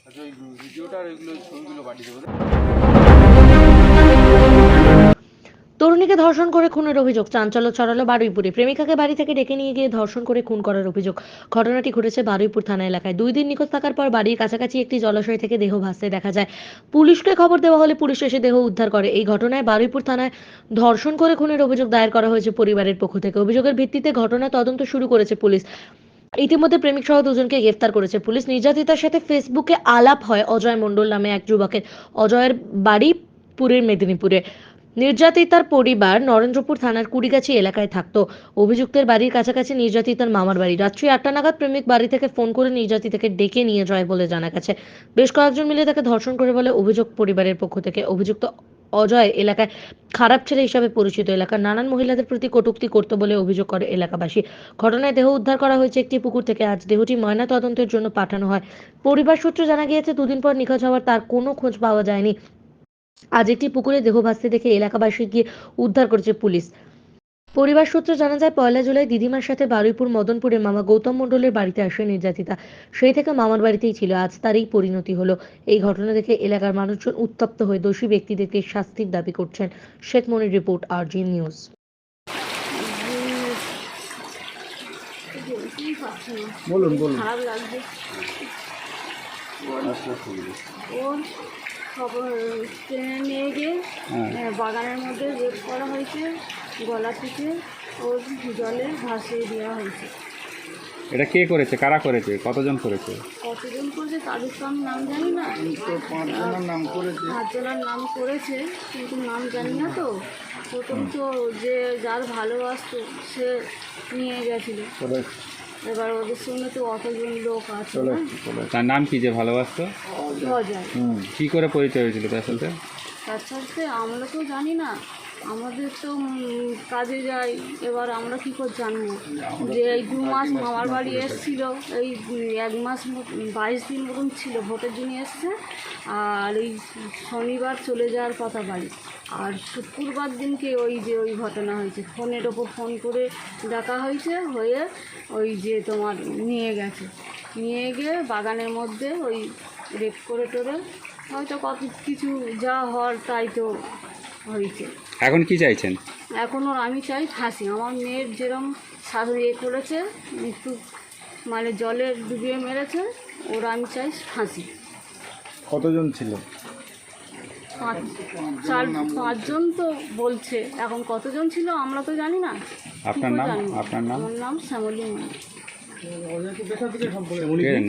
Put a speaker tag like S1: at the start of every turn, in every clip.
S1: আচ্ছা ওই ভিডিওটা আর ওইগুলো ছবিগুলো পাঠিয়ে দেবো।
S2: তরুণীকে ধর্ষণ করে খুনের অভিযোগ, চাঞ্চল্য ছড়ালো বারুইপুরে। প্রেমিকাকে বাড়ি থেকে ডেকে নিয়ে গিয়ে ধর্ষণ করে খুন করার অভিযোগ। ঘটনাটি ঘটেছে বারুইপুর থানা এলাকায়। 2 দিন নিখোঁজ থাকার পর বাড়ির কাছাকাছি একটি জলাশয় থেকে দেহ ভাসতে দেখা যায়। পুলিশকে খবর দেওয়া হলে পুলিশ এসে দেহ উদ্ধার করে। এই ঘটনায় বারুইপুর থানায় ধর্ষণ করে খুনের অভিযোগ দায়ের করা হয়েছে পরিবারের পক্ষ থেকে। অভিযোগের ভিত্তিতে ঘটনা তদন্ত শুরু করেছে পুলিশ। ইতিমধ্যে প্রেমিক সহ 2জনকে গ্রেফতার করেছে পুলিশ। নির্যাতিতার সাথে ফেসবুকে আলাপ হয় অজয় মণ্ডল নামে এক যুবকের। অজয়ের বাড়ি পুরীর মেদিনীপুরে। নির্যাতিতার পরিবার নরেন্দ্রপুর থানার কুড়িগাছি এলাকায় থাকতো। অভিযুক্তের বাড়ির কাছাকাছি নির্যাতিতার মামার বাড়ি। রাত্রি 8টা নাগাদ প্রেমিক বাড়ি থেকে ফোন করে নির্যাতিতাকে ডেকে নিয়ে যায় বলে জানা গেছে। বেশ কয়েকজন মিলে তাকে ধর্ষণ করে বলে অভিযোগ পরিবারের পক্ষ থেকে। অভিযুক্ত অজয় এলাকায় খারাপ ছেলে হিসাবে পরিচিত। এলাকার নানান মহিলাদের প্রতি কটূক্তি করত বলে অভিযোগ করে এলাকাবাসী। ঘটনায় দেহ উদ্ধার করা হয়েছে একটি পুকুর থেকে। আজ দেহটি ময়না তদন্তের জন্য পাঠানো হয়। পরিবার সূত্রে জানা গিয়েছে 2 দিন পর নিখোঁজ হওয়ার তার কোনো খোঁজ পাওয়া যায়নি। আজ একটি পুকুরে দেহ ভাসতে দেখে এলাকাবাসী গিয়ে উদ্ধার করেছে পুলিশ। পরিবার সূত্রে জানা যায় 1 জুলাই দিদিমার সাথে বারুইপুর মদনপুরের মামা গৌতম মণ্ডলের বাড়িতে আসে নির্যাতিতা। সেই থেকে মামার বাড়িতেই ছিল। আজ তার এই পরিণতি হলো। এই ঘটনা দেখে এলাকার মানুষজন উত্তপ্ত হয়ে দোষী ব্যক্তিদেরকে শাস্তির দাবি করছেন। শেখ মনির রিপোর্ট, RG নিউজ।
S3: বলুন বলুন।
S4: খারাপ লাগছে। ওর খবর ট্রেনে নিয়ে গিয়ে বাগানের মধ্যে রেপ করা হয়েছে, গলা থেকে ওর জলে ভাসিয়ে দেওয়া হয়েছে।
S3: এটা কে করেছে, কারা করেছে, কতজন করেছে?
S4: কতজন করেছে তাদের তো আমি নাম জানি না।
S3: 5 জনের নাম করেছে।
S4: 5 জনের নাম করেছে কিন্তু নাম জানি না। তো প্রথম তো যে যার ভালোবাসতো সে নিয়ে গেছিল। এবার ওদের সঙ্গে তো অতজন লোক আছে না।
S3: তার নাম কি যে ভালোবাসতো?
S4: অজয়।
S3: কি করে পরিচয় হয়েছিল তার সাথে?
S4: তার সাথে আমরা তো জানি না, আমাদের তো কাজে যাই। এবার আমরা কী করে জানবো যে এই 2 মাস মামার বাড়ি এসেছিল, এই 1 মাস 22 দিন মতন ছিল, ভোটের জন্য এসছে। আর এই শনিবার চলে যাওয়ার কথা বাড়ি। আর শুক্রবার দিনকে ওই যে ওই ঘটনা হয়েছে, ফোনের ওপর ফোন করে ডাকা হয়েছে, হয়ে ওই যে তোমার নিয়ে গেছে, নিয়ে গিয়ে বাগানের মধ্যে ওই রেপ করে টোরে হয়তো কত কিছু যা হওয়ার তাই তো হয়েছে।
S3: এখন কি চাইছেন?
S4: এখন ওর আমি চাই ফাঁসি। আমার মেয়ের যেরকম করেছে, একটু মানে জলে ডুবিয়ে মেরেছে, ওর আমি চাই ফাঁসি।
S3: কতজন ছিল?
S4: 5জন তো বলছে, এখন কতজন ছিল আমরা তো জানি না।
S3: আপনার নাম? আপনার নাম?
S4: আমার নাম শ্যামলী মন্ডল।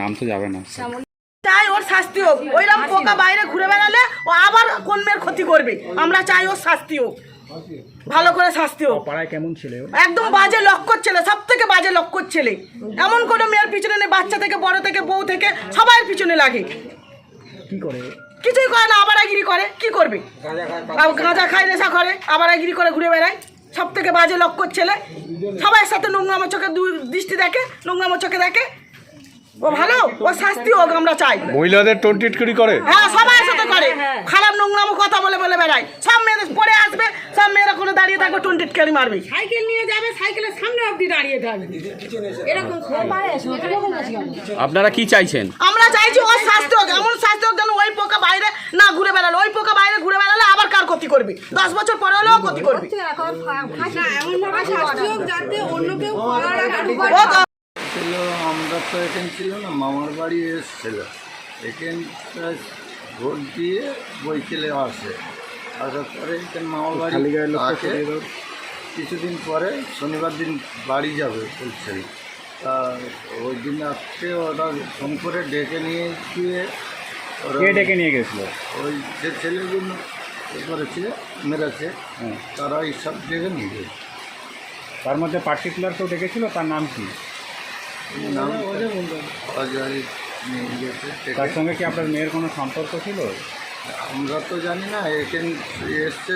S3: নাম তো যাবে না।
S4: শ্যামলী
S5: চাই ওর শাস্তি হোক। ওইরকম পোকা বাইরে ঘুরে বেড়ালে ও আবার কোন মেয়ের ক্ষতি করবে। আমরা চাই ওর শাস্তি হোক, ভালো করে শাস্তি হোক।
S3: পাড়ায় কেমন ছিল?
S5: একদম বাজে লক্ষ্য ছেলে, সব থেকে বাজে লক্ষ্য ছেলে। এমন কোনো মেয়ের পিছনে নেই, বাচ্চা থেকে বড় থেকে বউ থেকে সবাই পিছনে লাগে।
S3: কি করে?
S5: কিছুই করে না, আবারাগিরি করে। কি করবে? গাঁজা খায়, নেশা করে, আবারাগিরি করে ঘুরে বেড়ায়। সব থেকে বাজে লক্ষ্য ছেলে। সবার সাথে নোংরামো চোখে দৃষ্টি দেখে, নোংরামো চোখে দেখে। ও ভালো, ও শাস্তি হোক আমরা চাই।
S3: মহিলাদের টোনটিটকুরি করে?
S5: হ্যাঁ, সবার সাথে করে। খারাপ নোংরামো কথা বলে বলে বেড়ায়। সব মেয়েদের পরে আসবে, সব মেয়েরা কোনো দাঁড়িয়ে থাকবে, টোনটিটকারি মারবে। সাইকেল নিয়ে যাবে, সাইকেলের সামনে অবধি দাঁড়িয়ে থাকবে। এরকম
S3: আপনারা কি চাইছেন?
S5: আমরা চাইছি ওর শাস্তি হোক, এমন শাস্তি হোক যেন ওই পোকা বাইরে না ঘুরে বেড়ালো। ওই পোকা বাইরে ঘুরে বেড়ালে আবার কার ক্ষতি করবে? 10 বছর পরে হলেও ক্ষতি করবে।
S6: আমরা তো এখানে ছিল না, মামার বাড়ি এসেছিল। এখানটা ভোট দিয়ে বইকেলে আসে, আসার পরে এখানে মামার বাড়ি থাকে। কিছুদিন পরে শনিবার দিন বাড়ি যাবে বলছে। তা ওই দিন আজকে ওরা ফোন করে ডেকে নিয়ে গিয়ে
S3: ডেকে নিয়ে গেছিলো?
S6: ওই যে ছেলেগুলো করেছে, মেরেছে, তারা এইসব ডেকে নিয়ে গেছে।
S3: তার মধ্যে পার্টিকুলার কেউ ডেকেছিল, তার নাম কি?
S6: নাম অজয় নিয়ে গেছে।
S3: তার সঙ্গে কি আপনার মেয়ের কোনো সম্পর্ক ছিল?
S6: আমরা তো জানি না। এখানে এসছে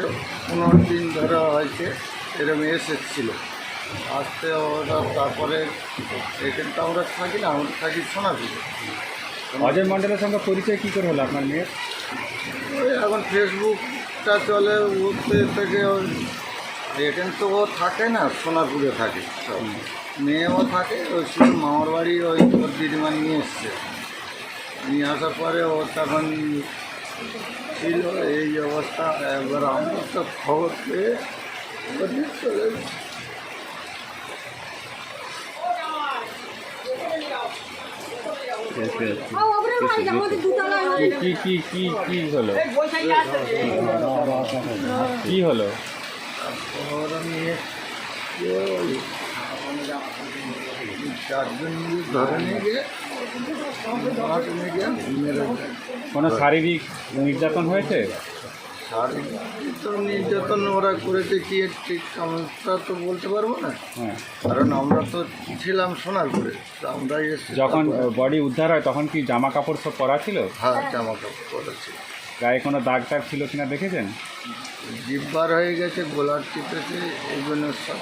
S6: 15 দিন ধরে হয়েছে, এরকম এসেছিল। আসতে ওরা তারপরে এখানে তো আমরা থাকি না, আমরা থাকি সোনাপুরে।
S3: অজয় মণ্ডলের সঙ্গে পরিচয় কী করে হলো আপনার মেয়ের?
S6: ওই এখন ফেসবুকটা চলে, ওতে থেকে এখানে তো ও থাকে না, সোনাপুরে থাকে। মেয়েও থাকে, ওই শুধু মামার বাড়ি ওই ওর দিদিমা নিয়ে এসছে। নিয়ে আসার পরে ও তখন ছিল এই অবস্থা। এবার আমরা তো খবর পেয়ে ওদিকে চলে গেছি।
S3: কি কি কি কি হলো কি হলো?
S6: তারপর নিয়ে চারজন মিলে ধরে নিয়ে গিয়ে মাঠে নিয়ে গিয়ে মেরে দেয়।
S3: কোনো শারীরিক নির্যাতন হয়েছে?
S6: শারীরিক তো নির্যাতন ওরা করেছে কি ঠিক আমরা তো বলতে পারবো না,
S3: হ্যাঁ।
S6: কারণ আমরা তো ছিলাম সোনারপুরে, তো আমরা এসে
S3: যখন বডি উদ্ধার হয় তখন কি জামা কাপড় সব পরা ছিল?
S6: হ্যাঁ জামা কাপড় পরেছি।
S3: গায়ে কোনো দাগ টাগ ছিল কিনা দেখেছেন?
S6: জিব্বার হয়ে গেছে, গোলার চিপেছে, এইগুলো সব।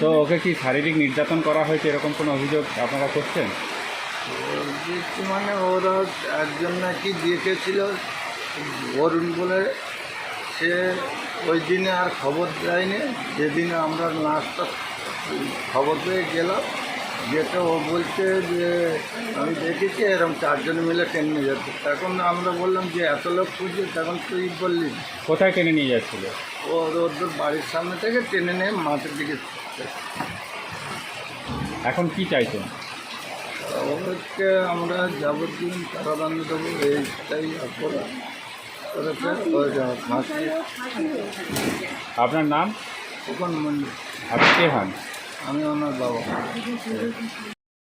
S3: তো ওকে কি শারীরিক নির্যাতন করা হয়েছে এরকম কোনো অভিযোগ আপনারা করছেন?
S6: মানে ওরা একজন নাকি দেখেছিল অরুণ বলে, সে ওই দিনে আর খবর দেয়নি। যেদিনে আমরা নাচটা খবর পেয়ে গেলাম, যেটা ও বলছে যে আমি দেখেছি এরকম চারজন মিলে টেনে নিয়ে যাচ্ছে। তখন আমরা বললাম যে এত লোক খুঁজছে, তখন তুই বললি
S3: কোথায় টেনে নিয়ে যাচ্ছিল?
S6: ওদের বাড়ির সামনে থেকে টেনে নিয়ে মাঠের দিকে।
S3: এখন কি চাইছেন?
S6: ওদেরকে আমরা যাবতীয় কারাদণ্ড দেবো, এইটাই অপরাধ করেছে। ওই ফাঁসি।
S3: আপনার নাম?
S6: তখন মন্দির।
S3: আপনি কে হন?
S6: আমি ওনার বাবা।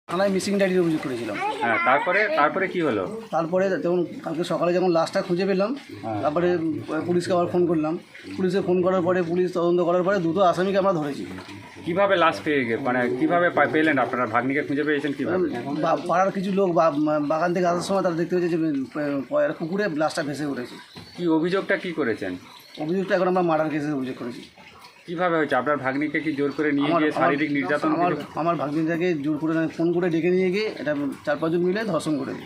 S7: থানায় মিসিং ডায়েরির অভিযোগ করেছিলাম।
S3: হ্যাঁ, তারপরে কি হলো?
S7: তারপরে যখন কালকে সকালে যখন লাশটা খুঁজে পেলাম, তারপরে পুলিশকে আবার ফোন করলাম। পুলিশে ফোন করার পরে পুলিশ তদন্ত করার পরে দুটো আসামিকে আমরা ধরেছি।
S3: কিভাবে লাশ পেয়ে মানে কিভাবে পেলেন আপনারা? ভাগ্নিকে খুঁজে পেয়েছেন কিভাবে?
S7: পাড়ার কিছু লোক বাগান থেকে আসার সময় তারা দেখতে পেয়েছে যে পুকুরে লাশটা ভেসে উঠেছে।
S3: কি অভিযোগটা কি করেছেন?
S7: অভিযোগটা এখন আমরা মার্ডার কেসের অভিযোগ করেছি।
S3: কিভাবে হয়েছে? আপনার ভাগ্নিকে কি জোর করে নিয়ে গিয়ে শারীরিক নির্যাতন?
S7: আমার ভাগ্নিটাকে জোর করে ফোন করে ডেকে নিয়ে গিয়ে এটা 4-5 জন মিলে ধর্ষণ করেছে।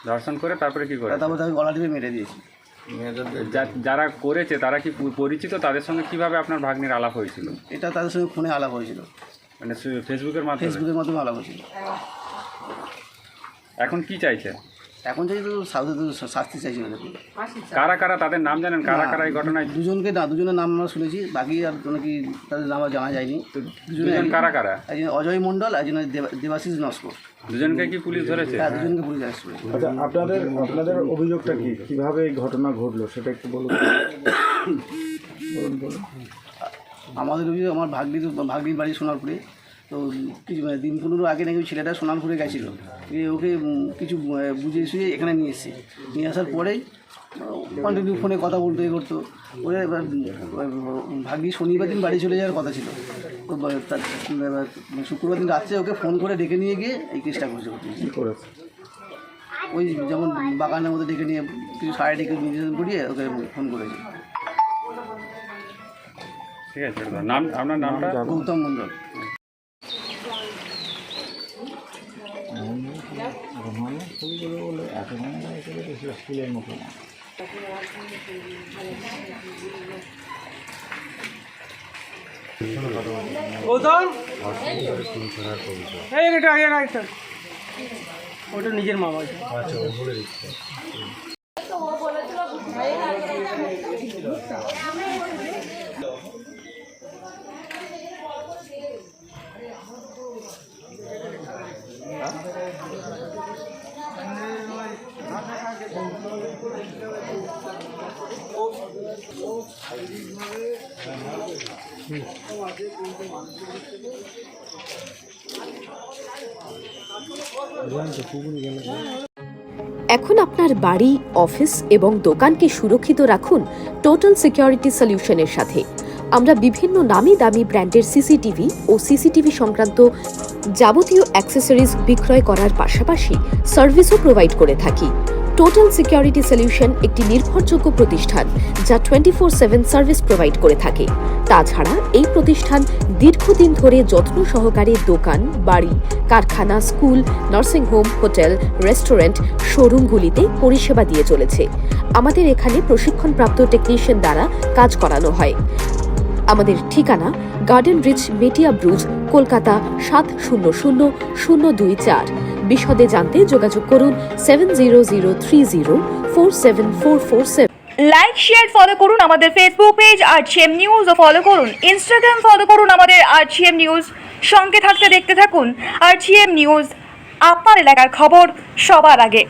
S3: ধর্ষণ করে তারপরে কি করে?
S7: তারপর তাকে গলা টিপে মেরে দিয়েছি।
S3: যারা করেছে তারা কি পরিচিত? তাদের সঙ্গে কিভাবে আপনার ভাগ্নির আলাপ হয়েছিল?
S7: এটা তাদের সঙ্গে ফোনে আলাপ হয়েছিল,
S3: মানে ফেসবুকের মাধ্যমে?
S7: মাধ্যমে আলাপ হয়েছিল।
S3: এখন কি চাইছে?
S7: এখন চাই তো শাস্তি চাইছিল।
S3: কারা কারা তাদের নাম জানেন? কারা কারা এই ঘটনায়?
S7: দুজনের নাম আমরা শুনেছি, বাকি আর নাকি তাদের নাম জানা যায়নি।
S3: দুজন কারা কারা?
S7: একজন অজয় মণ্ডল, একজন দেবাশিস নস্কর।
S3: দুজনকে কি পুলিশ ধরেছে?
S7: হ্যাঁ, দুজনকে পুলিশ অ্যারেস্ট করেছে।
S8: আচ্ছা, আপনাদের অভিযোগটা কি, কিভাবে এই ঘটনা ঘটলো সেটা একটু বলুন।
S7: আমাদের অভিযোগ, আমার ভাগ্নির বাড়ি সোনারপুরে। তো কিছু দিন 15 আগে নাকি ছেলেটা সোনারপুরে গেছিলো, ওকে কিছু বুঝিয়ে শুয়ে এখানে নিয়ে এসেছি। নিয়ে আসার পরেই কন্টিনিউ ফোনে কথা বলতে করতো। ওরা এবার ভাগ্নি শনিবার দিন বাড়ি চলে যাওয়ার কথা ছিল। তো শুক্রবার দিন রাত্রে ওকে ফোন করে ডেকে নিয়ে গিয়ে এই কেসটা করেছে। ওই যেমন বাগানের মধ্যে ডেকে নিয়ে কিছু সাইডে ডেকে নির্যাতন করিয়ে ওকে ফোন করেছে।
S3: ঠিক আছে, নাম আপনার নামটা?
S7: গৌতম মণ্ডল।
S8: স্কুলের মতো
S7: ওটা নিজের মামা।
S9: এখন আপনার বাড়ি, অফিস এবং দোকানকে সুরক্ষিত রাখুন টোটাল সিকিউরিটি সলিউশনের সাথে। আমরা বিভিন্ন নামি দামি ব্র্যান্ডের সিসিটিভি ও সিসিটিভি সংক্রান্ত যাবতীয় অ্যাক্সেসরিজ বিক্রয় করার পাশাপাশি সার্ভিসও প্রোভাইড করে থাকি। টোটাল সিকিউরিটি সলিউশন একটি নির্ভরযোগ্য প্রতিষ্ঠান যা 24/7 সার্ভিস প্রোভাইড করে থাকে। তাছাড়া এই প্রতিষ্ঠান দীর্ঘদিন ধরে যত্ন সহকারে দোকান, বাড়ি, কারখানা, স্কুল, নার্সিংহোম, হোটেল, রেস্টুরেন্ট, শোরুমগুলিতে পরিষেবা দিয়ে চলেছে। আমাদের এখানে প্রশিক্ষণপ্রাপ্ত টেকনিশিয়ান দ্বারা কাজ করানো হয়। আমাদের ঠিকানা গার্ডেন রিচ মেটিয়া ব্রুজ, কলকাতা 700024। বিশদে জানতে যোগাযোগ করুন 7003047447।
S10: লাইক শেয়ার ফলো করুন আমাদের ফেসবুক পেজ RGM নিউজ ও ফলো করুন ইনস্টাগ্রাম ফলো করুন আমাদের RGM নিউজ। সঙ্গে থাকতে দেখতে থাকুন RGM নিউজ, আপনার এলাকার খবর সবার আগে।